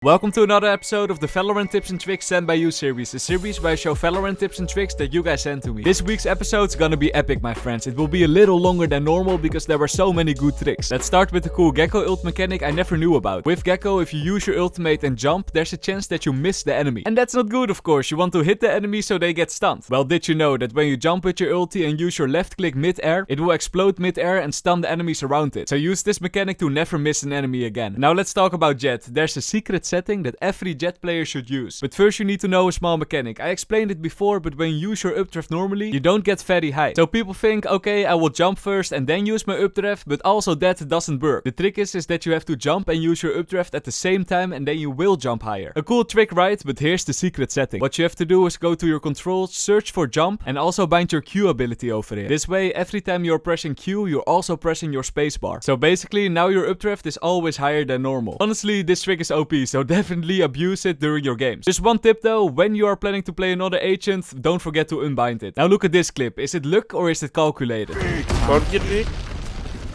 Welcome to another episode of the Valorant Tips and Tricks Sent by You series, a series where I show Valorant tips and tricks that you guys send to me. This week's episode's gonna be epic, my friends. It will be a little longer than normal because there were so many good tricks. Let's start with the cool Gecko ult mechanic I never knew about. With Gecko, if you use your ultimate and jump, there's a chance that you miss the enemy. And that's not good, of course. You want to hit the enemy so they get stunned. Well, did you know that when you jump with your ulti and use your left click mid-air, it will explode mid-air and stun the enemies around it. So use this mechanic to never miss an enemy again. Now let's talk about Jet. There's a secret setting that every Jet player should use. But first you need to know a small mechanic. I explained it before, but when you use your updraft normally, you don't get very high. So people think, okay, I will jump first and then use my updraft, but also that doesn't work. The trick is that you have to jump and use your updraft at the same time and then you will jump higher. A cool trick, right? But here's the secret setting. What you have to do is go to your controls, search for jump, and also bind your Q ability over here. This way, every time you're pressing Q, you're also pressing your spacebar. So basically, now your updraft is always higher than normal. Honestly, this trick is OP, so definitely abuse it during your games. Just one tip though, when you are planning to play another agent, don't forget to unbind it. Now look at this clip. Is it luck or is it calculated?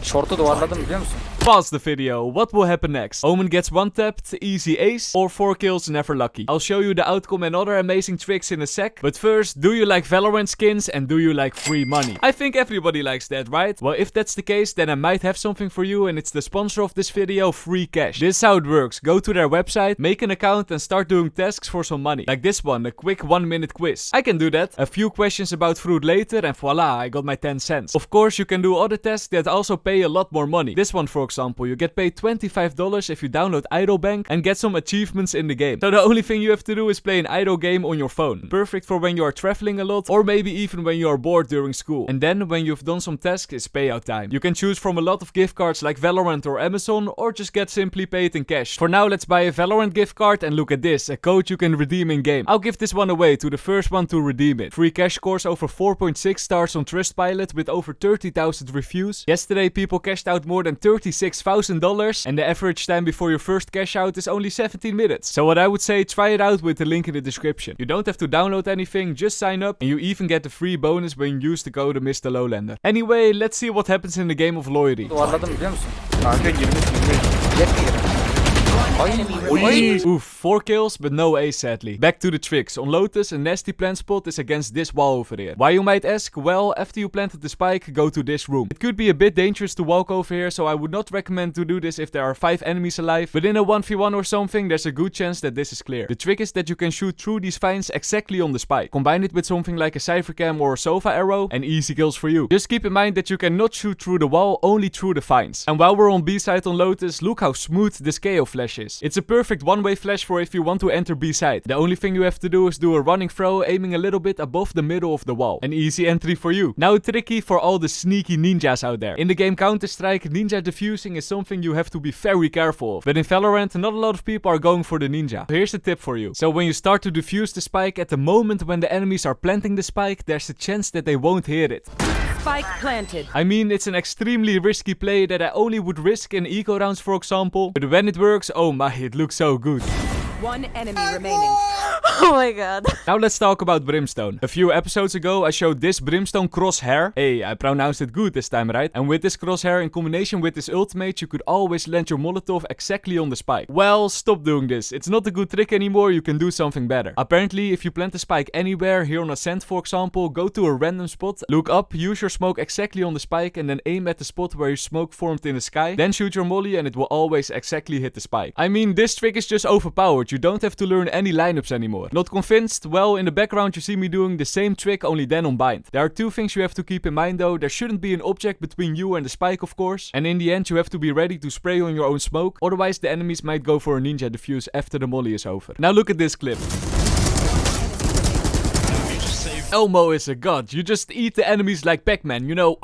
Short'u duvarladım biliyor musun? Pause the video. What will happen next? Omen gets one tapped, easy ace, or 4 kills, never lucky. I'll show you the outcome and other amazing tricks in a sec. But first, do you like Valorant skins and do you like free money? I think everybody likes that, right? Well, if that's the case, then I might have something for you and it's the sponsor of this video, Free Cash. This is how it works. Go to their website, make an account and start doing tasks for some money. Like this one, a quick 1-minute quiz. I can do that. A few questions about fruit later and voila, I got my 10 cents. Of course, you can do other tasks that also pay a lot more money. This one, for example, you get paid $25 if you download Idle Bank and get some achievements in the game. So the only thing you have to do is play an idle game on your phone. Perfect for when you are traveling a lot or maybe even when you are bored during school. And then when you've done some tasks, it's payout time. You can choose from a lot of gift cards like Valorant or Amazon or just get simply paid in cash. For now, let's buy a Valorant gift card and look at this, a code you can redeem in game. I'll give this one away to the first one to redeem it. Free Cash scores over 4.6 stars on Trustpilot with over 30,000 reviews. Yesterday, people cashed out more than $36,000 and the average time before your first cash out is only 17 minutes. So what I would say, try it out with the link in the description. You don't have to download anything, just sign up and you even get a free bonus when you use the code MrLowlander. Anyway, let's see what happens in the game of Loyalty. Duvarladım biliyor musun? Kanka girmiş. Oof, 4 kills, but no ace sadly. Back to the tricks. On Lotus, a nasty plant spot is against this wall over here. Why, you might ask? Well, after you planted the spike, go to this room. It could be a bit dangerous to walk over here, so I would not recommend to do this if there are 5 enemies alive. But in a 1v1 or something, there's a good chance that this is clear. The trick is that you can shoot through these vines exactly on the spike. Combine it with something like a cyphercam or a sofa arrow, and easy kills for you. Just keep in mind that you cannot shoot through the wall, only through the vines. And while we're on B side on Lotus, look how smooth this KO flash is. It's a perfect one-way flash for if you want to enter B side. The only thing you have to do is do a running throw, aiming a little bit above the middle of the wall. An easy entry for you. Now tricky for all the sneaky ninjas out there. In the game Counter-Strike, ninja defusing is something you have to be very careful of. But in Valorant, not a lot of people are going for the ninja. Here's a tip for you. So when you start to defuse the spike, at the moment when the enemies are planting the spike, there's a chance that they won't hit it. Spike planted. I mean, it's an extremely risky play that I only would risk in eco rounds, for example. But when it works, oh my, it looks so good. One enemy remaining. Oh my god. Now let's talk about Brimstone. A few episodes ago I showed this Brimstone crosshair. Hey, I pronounced it good this time, right? And with this crosshair in combination with this ultimate, you could always land your Molotov exactly on the spike. Well, stop doing this. It's not a good trick anymore, you can do something better. Apparently, if you plant a spike anywhere, here on Ascent for example, go to a random spot, look up, use your smoke exactly on the spike and then aim at the spot where your smoke formed in the sky. Then shoot your molly and it will always exactly hit the spike. I mean, this trick is just overpowered. You don't have to learn any lineups anymore. Not convinced? Well, in the background you see me doing the same trick, only then on bind. There are 2 things you have to keep in mind though. There shouldn't be an object between you and the spike, of course. And in the end you have to be ready to spray on your own smoke. Otherwise the enemies might go for a ninja defuse after the molly is over. Now look at this clip. Elmo is a god. You just eat the enemies like Pac-Man, you know.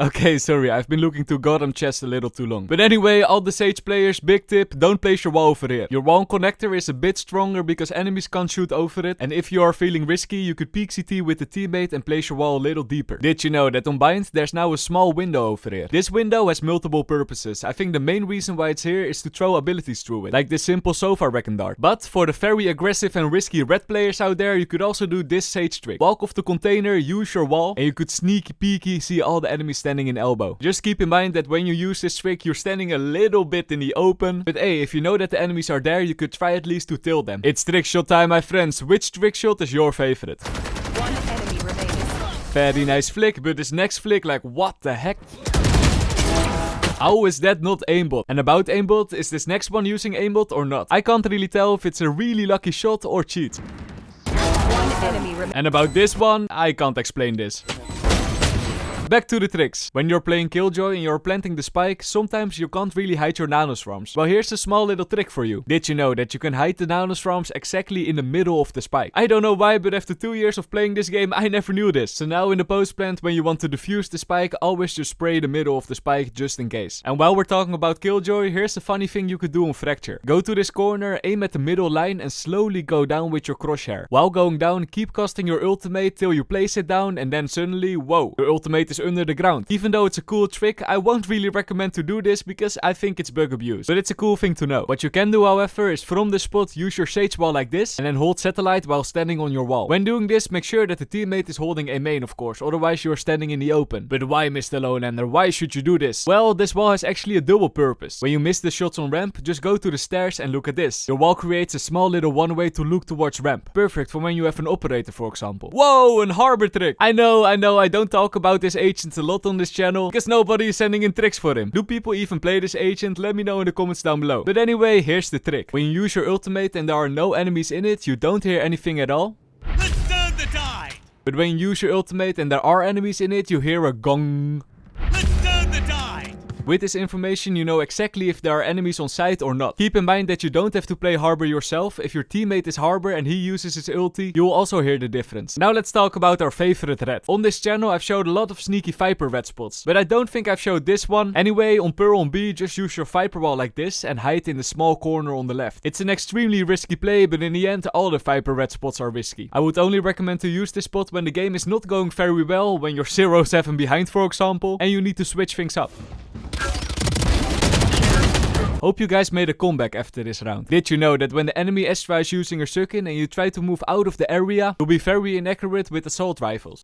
Okay, sorry, I've been looking to Gotham chest a little too long. But anyway, all the Sage players, big tip, don't place your wall over here. Your wall connector is a bit stronger because enemies can't shoot over it. And if you are feeling risky, you could peek CT with the teammate and place your wall a little deeper. Did you know that on bind, there's now a small window over here? This window has multiple purposes. I think the main reason why it's here is to throw abilities through it, like this simple sofa wreck and dart. But for the very aggressive and risky red players out there, you could also do this Sage trick. walk off the container, use your wall, and you could sneaky peeky see all the enemies standing in elbow. Just keep in mind that when you use this trick, you're standing a little bit in the open. But hey, if you know that the enemies are there, you could try at least to tilt them. It's trick shot time, my friends. Which trick shot is your favorite? One enemy remaining. Very nice flick, but this next flick, like what the heck? How is that not aimbot? And about aimbot, is this next one using aimbot or not? I can't really tell if it's a really lucky shot or cheat. One enemy remaining. And about this one, I can't explain this. Back to the tricks. When you're playing Killjoy and you're planting the spike, sometimes you can't really hide your nanoswarms. Well, here's a small little trick for you. Did you know that you can hide the nanoswarms exactly in the middle of the spike? I don't know why, but after 2 years of playing this game, I never knew this. So now in the post plant, when you want to defuse the spike, always just spray the middle of the spike just in case. And while we're talking about Killjoy, here's a funny thing you could do on Fracture. Go to this corner, aim at the middle line and slowly go down with your crosshair. While going down, keep casting your ultimate till you place it down and then suddenly, whoa, your ultimate is under the ground. Even though it's a cool trick, I won't really recommend to do this because I think it's bug abuse. But it's a cool thing to know. What you can do, however, is from the spot use your sage wall like this and then hold satellite while standing on your wall. When doing this, make sure that the teammate is holding a main, of course, otherwise you're standing in the open. But why, MrLowlander? Why should you do this? Well, this wall has actually a double purpose. When you miss the shots on ramp, just go to the stairs and look at this. Your wall creates a small little one-way to look towards ramp. Perfect for when you have an operator, for example. Whoa, an harbor trick! I know, I don't talk about this agent a lot on this channel because nobody is sending in tricks for him. Do people even play this agent? Let me know in the comments down below. But anyway, here's the trick. When you use your ultimate and there are no enemies in it, you don't hear anything at all. Let's turn the tide! But when you use your ultimate and there are enemies in it, you hear a gong. Let's turn the tide! With this information, you know exactly if there are enemies on site or not. Keep in mind that you don't have to play Harbor yourself. If your teammate is Harbor and he uses his ulti, you will also hear the difference. Now let's talk about our favorite red. On this channel, I've showed a lot of sneaky Viper red spots, but I don't think I've showed this one. Anyway, on Pearl on B, just use your Viper wall like this and hide in the small corner on the left. It's an extremely risky play, but in the end, all the Viper red spots are risky. I would only recommend to use this spot when the game is not going very well, when you're 0-7 behind, for example, and you need to switch things up. Hope you guys made a comeback after this round. Did you know that when the enemy Astra is using her Sukin and you try to move out of the area, you'll be very inaccurate with assault rifles?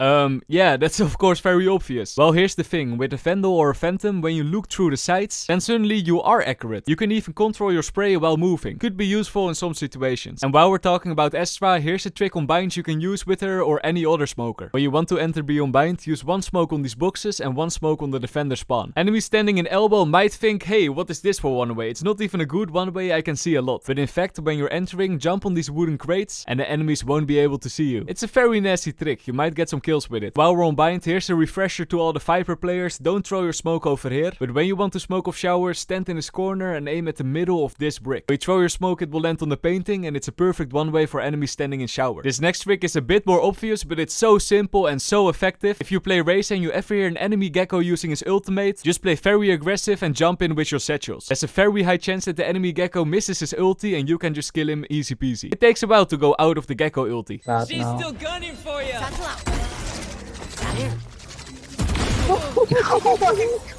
Yeah, that's of course very obvious. Well, here's the thing. With a Vandal or a Phantom, when you look through the sights, then suddenly you are accurate. You can even control your spray while moving. Could be useful in some situations. And while we're talking about Astra, here's a trick on binds you can use with her or any other smoker. When you want to enter beyond bind, use one smoke on these boxes and one smoke on the defender spawn. Enemies standing in elbow might think, hey, what is this for one way? It's not even a good one way I can see a lot. But in fact, when you're entering, jump on these wooden crates and the enemies won't be able to see you. It's a very nasty trick. You might get some kills with it. While we're on bind, here's a refresher to all the Viper players. Don't throw your smoke over here. But when you want to smoke off showers, stand in this corner and aim at the middle of this brick. When you throw your smoke, it will land on the painting and it's a perfect one way for enemies standing in shower. This next trick is a bit more obvious, but it's so simple and so effective. If you play race and you ever hear an enemy Gecko using his ultimate, just play very aggressive and jump in with your satchels. There's a very high chance that the enemy Gecko misses his ulti and you can just kill him easy peasy. It takes a while to go out of the Gecko ulti. She's still gunning for you!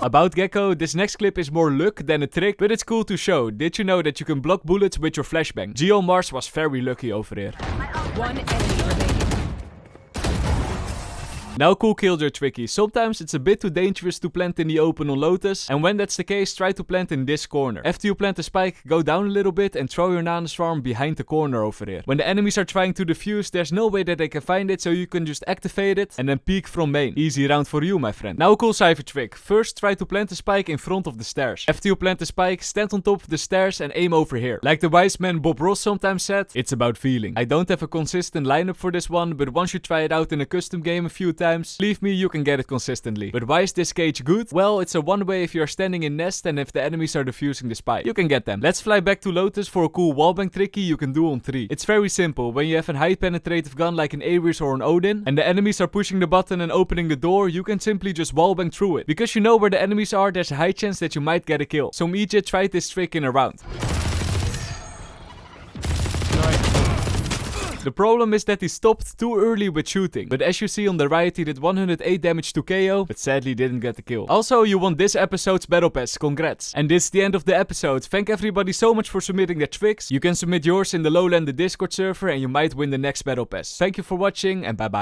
About Gecko, this next clip is more luck than a trick, but it's cool to show. Did you know that you can block bullets with your flashbang? Geo Mars was very lucky over here. One enemy remaining. Now cool Killjoy tricky. Sometimes it's a bit too dangerous to plant in the open on Lotus, and when that's the case, try to plant in this corner. After you plant the spike, go down a little bit and throw your nanoswarm behind the corner over here. When the enemies are trying to defuse, there's no way that they can find it, so you can just activate it and then peek from main. Easy round for you, my friend. Now a cool cypher trick. First, try to plant the spike in front of the stairs. After you plant the spike, stand on top of the stairs and aim over here. Like the wise man Bob Ross sometimes said, it's about feeling. I don't have a consistent lineup for this one, but once you try it out in a custom game a few times, believe me, you can get it consistently. But why is this cage good? Well, it's a one way if you're standing in nest and if the enemies are defusing the spike. You can get them. Let's fly back to Lotus for a cool wallbang tricky you can do on 3. It's very simple. When you have a high penetrative gun like an Ares or an Odin, and the enemies are pushing the button and opening the door, you can simply just wallbang through it. Because you know where the enemies are, there's a high chance that you might get a kill. So Meejit tried this trick in a round. The problem is that he stopped too early with shooting. But as you see on the right, he did 108 damage to KO, but sadly didn't get the kill. Also, you won this episode's Battle Pass. Congrats. And this is the end of the episode. Thank everybody so much for submitting their tricks. You can submit yours in the Lowlander Discord server and you might win the next Battle Pass. Thank you for watching and bye bye.